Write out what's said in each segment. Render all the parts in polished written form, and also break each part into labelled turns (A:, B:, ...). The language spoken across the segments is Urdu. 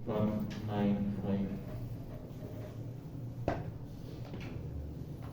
A: 195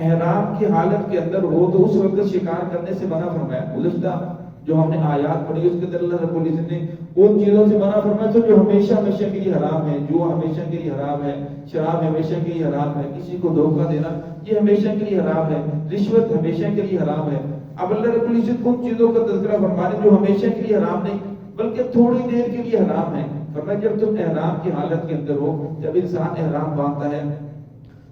A: احرام کی حالت کے اندر ہو تو اس وقت شکار کرنے سے منع فرمایا. گزشتہ جو ہم نے آیات پڑھی اس کے اندر اللہ رب العزت نے ان چیزوں سے منع فرمایا تو جو ہمیشہ ہمیشہ کے لیے حرام ہے. جو ہمیشہ کے لیے حرام ہے, شراب ہمیشہ کے لیے حرام ہے, کسی کو دھوکہ دینا یہ ہمیشہ کے لیے حرام ہے, رشوت ہمیشہ کے لیے حرام ہے. اب اللہ رب العزت ان چیزوں کا تذکرہ فرما رہے جو ہمیشہ کے لیے حرام نہیں بلکہ تھوڑی دیر کے لیے حرام ہے. فرمایا جب تم احرام کی حالت کے اندر ہو, جب انسان احرام باندھتا ہے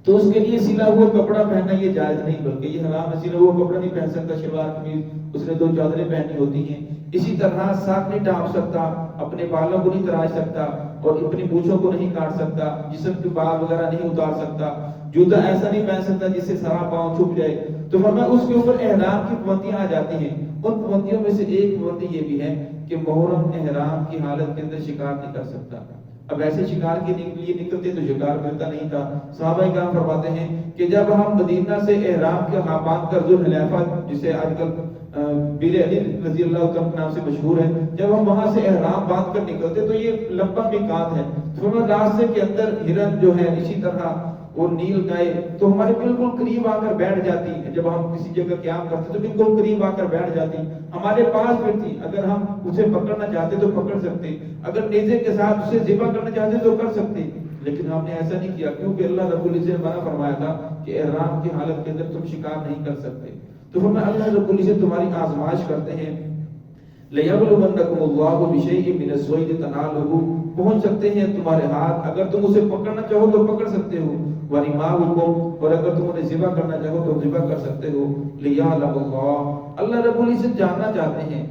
A: تو اس کے لیے سلا ہوا کپڑا پہننا یہ جائز نہیں, بلکہ یہ حرام ہے. سلا ہوا کپڑا نہیں پہن سکتا, شلوار قمیض, اس نے 2 چادریں پہنی ہوتی ہیں. اسی طرح ساتھ نہیں ڈھانپ سکتا, اپنے بالوں کو نہیں تراش سکتا اور اپنی پونچھوں کو نہیں کاٹ سکتا, جسم کے بال وغیرہ نہیں اتار سکتا, جوتا ایسا نہیں پہن سکتا جس سے سارا پاؤں چھپ جائے. تو فرمایا اس کے اوپر احرام کی پابندیاں آ جاتی ہیں. ان پابندیوں میں سے ایک پابندی یہ بھی ہے کہ محرم احرام کی حالت کے اندر شکار نہیں کر سکتا. اب ایسے شکار کے لیے نکلتے تو شکار ملتا نہیں تھا. صحابہ کرام فرماتے ہیں کہ جب ہم مدینہ سے احرام کے باندھ کر ذوالحلیفہ, جسے آج کل بیر علی رضی اللہ عنہ کے نام سے مشہور ہے, جب ہم وہاں سے احرام باندھ کر نکلتے تو یہ لمبا میقات ہے. تو راستے کے اندر ہرن جو ہے, اسی طرح اور نیل گائے تو ہمارے بالکل قریب آ کر بیٹھ جاتی ہے. جب ہم کسی جگہ قیام کرتے تو بالکل قریب آ کر بیٹھ جاتی, ہمارے پاس پھرتی. اگر ہم اسے پکڑنا چاہتے تو پکڑ سکتے, اگر نیزے کے ساتھ اسے ذبح کرنا چاہتے تو کر سکتے, لیکن ہم نے ایسا نہیں کیا کیونکہ اللہ رب العزت نے منع فرمایا تھا کہ احرام کی حالت کے اندر تم شکار نہیں کر سکتے. تو ہمیں اللہ رب العزت تمہاری آزمائش کرتے ہیں. لَيَبْلُوَنَّكُمُ اللَّهُ بِشَيْءٍ مِّنَ الصَّيْدِ تَنَالُهُ, پہنچ سکتے ہیں تمہارے ہاتھ, اگر تم اسے پکڑنا چاہو تو پکڑ سکتے ہو. وَرِمَاحُكُمْ, اور اگر تم انہیں ذبح کرنا چاہو تو ذبح کر سکتے ہو. لِيَعْلَمَ اللَّهُ, اللہ رب العزت جاننا چاہتے ہیں.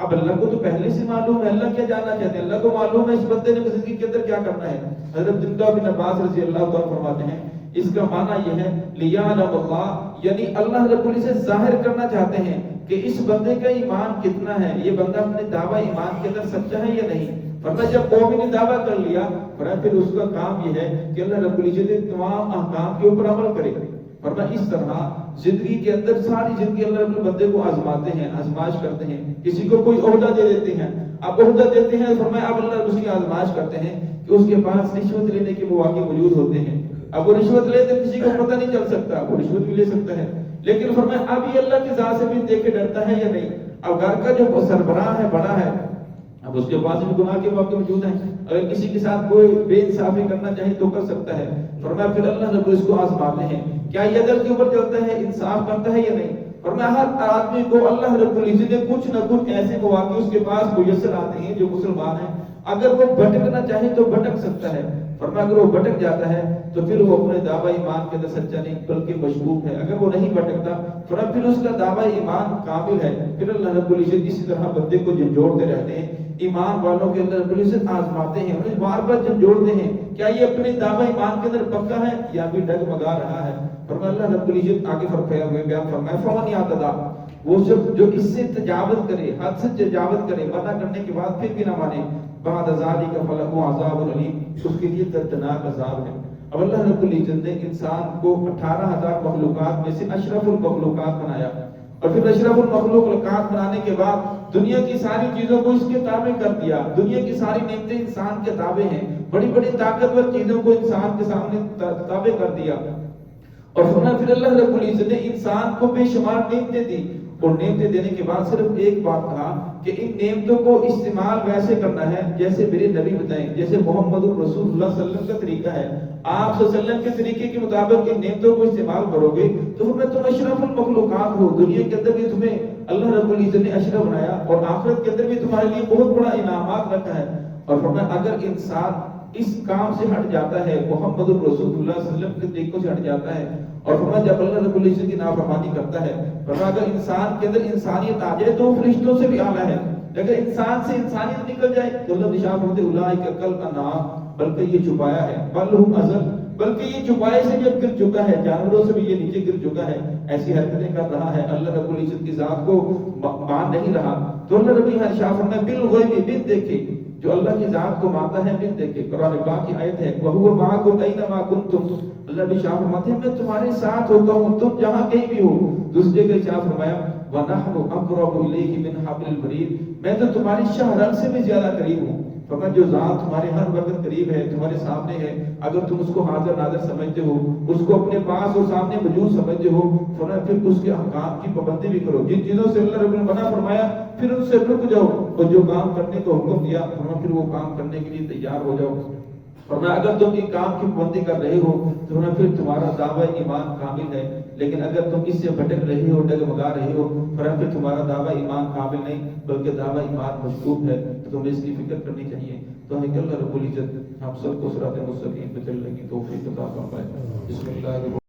A: اب اللہ کو تو پہلے سے معلوم ہے, اللہ کیا جاننا چاہتے ہیں, اللہ کو معلوم ہے اس بندے نے زندگی کے اندر کیا کرنا ہے. حضرت عبداللہ بن عباس رضی اللہ عنہ فرماتے ہیں اس کا معنی یہ ہے لِيَعْلَمَ اللَّهُ, یعنی اللہ رب العزت ظاہر کرنا چاہتے ہیں کہ اس بندے کا ایمان کتنا ہے, یہ بندہ اپنے دعویٰ ایمان کے اندر سچا ہے یا نہیں. فرمایا جب قوم نے دعویٰ کر لیا, فرمایا پھر اس کا کام یہ ہے کہ اللہ رب العزت تمام احکام کے اوپر عمل کرے. فرمایا اس طرح زندگی کے اندر ساری زندگی اللہ رب بندے کو آزماتے ہیں, آزمائش کرتے ہیں. کسی کو کوئی عہدہ دے دیتے ہیں, اب عہدہ دیتے ہیں, فرمایا اب اللہ اس کی آزمائش کرتے ہیں کہ اس کے پاس رشوت لینے کے مواقع موجود ہوتے ہیں. اب وہ رشوت لے تو کسی کو پتہ نہیں چل سکتا, وہ رشوت بھی لے سکتا ہے, لیکن فرمایا اب یہ اللہ کی ذات سے بھی دیکھ کے ڈرتا ہے یا نہیں. اب گھر کا جو سربراہ ہے, بڑا ہے, اب اس کے پاس بھی گناہ کے موقع موجود ہیں, اگر کسی کے ساتھ کوئی بے انصافی کرنا چاہے تو کر سکتا ہے. فرمایا پھر اللہ رب اس کو آزماتے ہیں, کیا یہ عدل کے اوپر چلتا ہے, انصاف کرتا ہے یا نہیں. فرمایا ہر آدمی کو اللہ رب العزت نے کچھ نہ کچھ ایسے مواقع اس کے پاس میسر آتے ہیں جو مسلمان ہیں, اگر وہ بھٹکنا چاہے تو بھٹک سکتا ہے. فرمایا اگر وہ بھٹک جاتا ہے تو پھر وہ اپنے دعویٰ ایمان کے اندر سچا نہیں بلکہ مشکوک ہے. اگر وہ نہیں بھٹکتا فرمایا پھر اس کا دعویٰ ایمان کامل ہے. پھر اللہ رب العزت اسی طرح بندے کو جھنجھوڑتے رہتے ہیں, ایمان والوں کے اندر رب العزت آزماتے ہیں, انہیں بار بار جھنجھوڑتے ہیں, کیا یہ اپنے دعویٰ ایمان کے اندر پکا ہے یا بھی ڈگمگا رہا ہے. فرمایا اللہ رب العزت آگے فرمایا ہوئے بیان فرمایا فمن یعتدی, وہ شخص جو اس سے تجاوز کرے, حد سے تجاوز کرے, منع کرنے کے بعد پھر بھی نہ مانے, بعد ذالک فلہ عذاب علیم, اس کے لیے دردناک عذاب ہے. اب اللہ رب العزت نے انسان کو 18,000 مخلوقات میں سے اشرف المخلوقات بنایا, اور پھر اشرف المخلوقات بنانے کے بعد دنیا کی ساری چیزوں کو اس کے تابع کر دیا. دنیا کی ساری نعمتیں انسان کے تابع ہیں, بڑی بڑی طاقتور چیزوں کو انسان کے سامنے تابع کر دیا. اور پھر اللہ رب العزت نے انسان کو بے شمار نعمتیں دی, اور نعمتیں دینے کے بعد صرف ایک بات کہا کہ ان نعمتوں کو استعمال ویسے کرنا ہے جیسے میرے نبی بتائیں, جیسے محمد رسول اللہ صلی اللہ علیہ وسلم کا طریقہ ہے. آپ صلی اللہ علیہ وسلم کے طریقے کے مطابق ان نعمتوں کو استعمال کرو گے تو تم اشرف المخلوقات ہو. دنیا کے اندر بھی تمہیں اللہ رب العزت نے اشرف بنایا, اور آخرت کے اندر بھی تمہارے لیے بہت بڑا انعامات رکھا ہے. اور فرمایا اگر انسان اس کام سے ہٹ جاتا ہے, محمد رسول اللہ صلی اللہ علیہ وسلم کے طریقوں سے ہٹ جاتا ہے, اور فرمایا جب اللہ رب العزت کی نافرمانی کرتا ہے, فرمایا اگر انسان کے اندر انسانیت آ جائے تو فرشتوں سے بھی اعلیٰ ہے. اگر انسان سے انسانیت نکل جائے تو اللہ نشان فرماتے اولئک کالانعام, بلکہ یہ چھپایا ہے, بل ہم اضل, بلکہ یہ چھپائے سے بھی اب گر چکا ہے, جانوروں سے بھی یہ نیچے گر چکا ہے, ایسی حرکتیں کر رہا ہے, اللہ رب العزت کی ذات کو مان نہیں رہا. تو اللہ رب العزت شاہ فرمایا بالغیب, بن دیکھے, جو اللہ کی ذات کو مانتا ہے بن دیکھے. قرآن پاک کی آیت ہے وَهُوَ مَعَكُمْ أَيْنَمَا كُنْتُمْ, اللہ بھی شاہ فرماتے ہیں میں تمہارے ساتھ ہوتا ہوں تم جہاں کہیں بھی ہو. دوسرے کے شاہ فرمایا وَنَحْنُ أَقْرَبُ إِلَيْهِ مِنْ حَبْلِ الْوَرِيدِ، میں تو تمہاری شاہ رگ سے بھی زیادہ قریب ہوں. فرمایا جو ذات تمہارے ہر وقت قریب ہے، تمہارے سامنے ہے، اگر تم اس کو حاضر ناظر سمجھتے ہو، اس کو اپنے پاس اور سامنے موجود سمجھتے ہو، فرمایا پھر اس کے احکام کی پابندی بھی کرو. جن چیزوں سے اللہ رب نے منع فرمایا پھر ان سے رک جاؤ، اور جو کام کرنے کو حکم دیا فرمایا پھر وہ کام کرنے کے لیے تیار ہو جاؤ. فرمایا اگر تم یہ کام کی پابندی کر رہے ہو تو پھر تمہارا دعویٰ ایمان کامل ہے، لیکن اگر تم اس سے بھٹک رہے ہو، ڈگمگا رہے ہو، پھر تمہارا دعویٰ ایمان کامل نہیں بلکہ دعویٰ ایمان مشکوک ہے. تو تمہیں اس کی فکر کرنی چاہیے. تو ہمیں کہ اللہ رب العزت ہم سب کو صراط مستقیم پہ چلنے کی توفیق عطا فرمائے. بسم اللہ